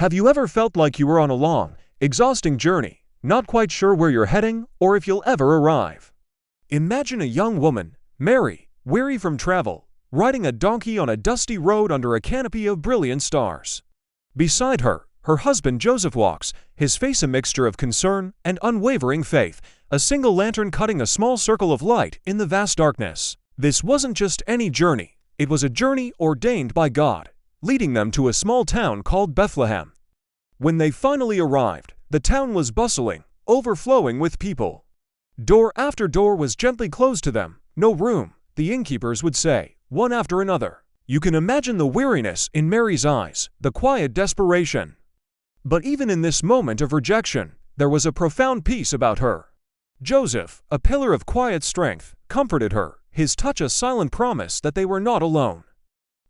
Have you ever felt like you were on a long, exhausting journey, not quite sure where you're heading or if you'll ever arrive? Imagine a young woman, Mary, weary from travel, riding a donkey on a dusty road under a canopy of brilliant stars. Beside her, her husband Joseph walks, his face a mixture of concern and unwavering faith, a single lantern cutting a small circle of light in the vast darkness. This wasn't just any journey, it was a journey ordained by God, leading them to a small town called Bethlehem. When they finally arrived, the town was bustling, overflowing with people. Door after door was gently closed to them. No room, the innkeepers would say, one after another. You can imagine the weariness in Mary's eyes, the quiet desperation. But even in this moment of rejection, there was a profound peace about her. Joseph, a pillar of quiet strength, comforted her, his touch a silent promise that they were not alone.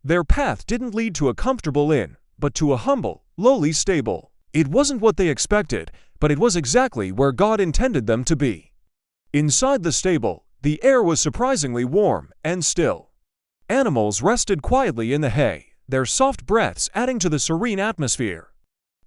Their path didn't lead to a comfortable inn, but to a humble, lowly stable. It wasn't what they expected, but it was exactly where God intended them to be. Inside the stable, the air was surprisingly warm and still. Animals rested quietly in the hay, their soft breaths adding to the serene atmosphere.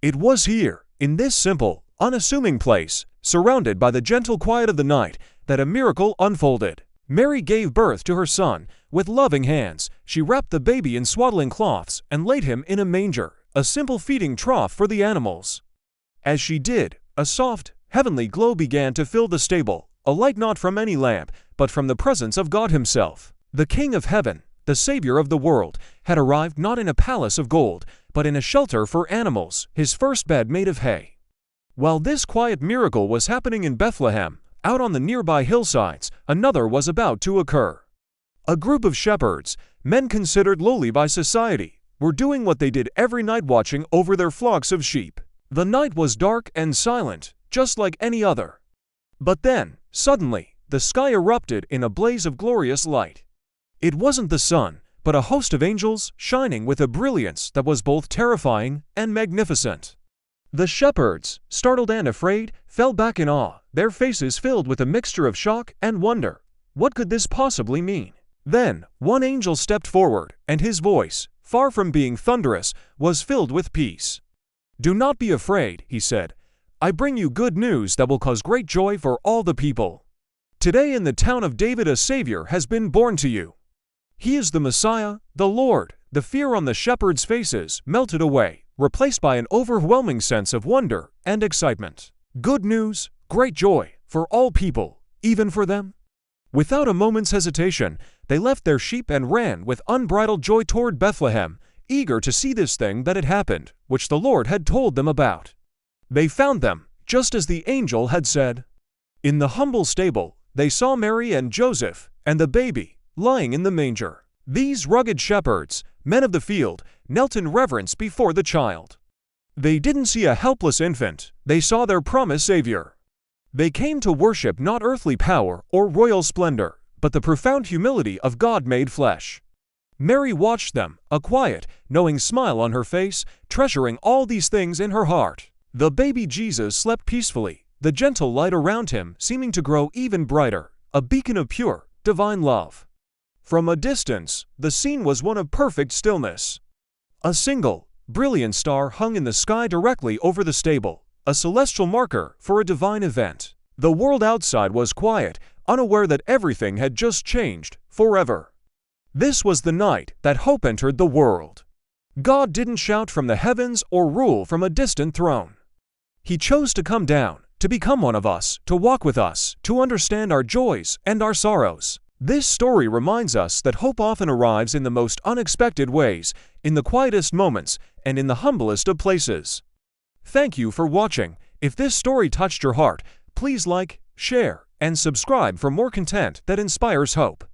It was here, in this simple, unassuming place, surrounded by the gentle quiet of the night, that a miracle unfolded. Mary gave birth to her son. With loving hands, she wrapped the baby in swaddling cloths and laid him in a manger, a simple feeding trough for the animals. As she did, a soft, heavenly glow began to fill the stable, a light not from any lamp, but from the presence of God Himself. The King of Heaven, the Savior of the world, had arrived not in a palace of gold, but in a shelter for animals, his first bed made of hay. While this quiet miracle was happening in Bethlehem, out on the nearby hillsides, another was about to occur. A group of shepherds, men considered lowly by society, were doing what they did every night, watching over their flocks of sheep. The night was dark and silent, just like any other. But then, suddenly, the sky erupted in a blaze of glorious light. It wasn't the sun, but a host of angels shining with a brilliance that was both terrifying and magnificent. The shepherds, startled and afraid, fell back in awe, their faces filled with a mixture of shock and wonder. What could this possibly mean? Then, one angel stepped forward, and his voice, far from being thunderous, was filled with peace. "Do not be afraid," he said. "I bring you good news that will cause great joy for all the people. Today in the town of David a Savior has been born to you. He is the Messiah, the Lord." The fear on the shepherds' faces melted away, replaced by an overwhelming sense of wonder and excitement. Good news, great joy, for all people, even for them. Without a moment's hesitation, they left their sheep and ran with unbridled joy toward Bethlehem, eager to see this thing that had happened, which the Lord had told them about. They found them, just as the angel had said. In the humble stable, they saw Mary and Joseph, and the baby, lying in the manger. These rugged shepherds, men of the field, knelt in reverence before the child. They didn't see a helpless infant, they saw their promised Savior. They came to worship not earthly power or royal splendor, but the profound humility of God made flesh. Mary watched them, a quiet, knowing smile on her face, treasuring all these things in her heart. The baby Jesus slept peacefully, the gentle light around him seeming to grow even brighter, a beacon of pure, divine love. From a distance, the scene was one of perfect stillness. A single, brilliant star hung in the sky directly over the stable, a celestial marker for a divine event. The world outside was quiet, unaware that everything had just changed, forever. This was the night that hope entered the world. God didn't shout from the heavens or rule from a distant throne. He chose to come down, to become one of us, to walk with us, to understand our joys and our sorrows. This story reminds us that hope often arrives in the most unexpected ways, in the quietest moments, and in the humblest of places. Thank you for watching. If this story touched your heart, please like, share, and subscribe for more content that inspires hope.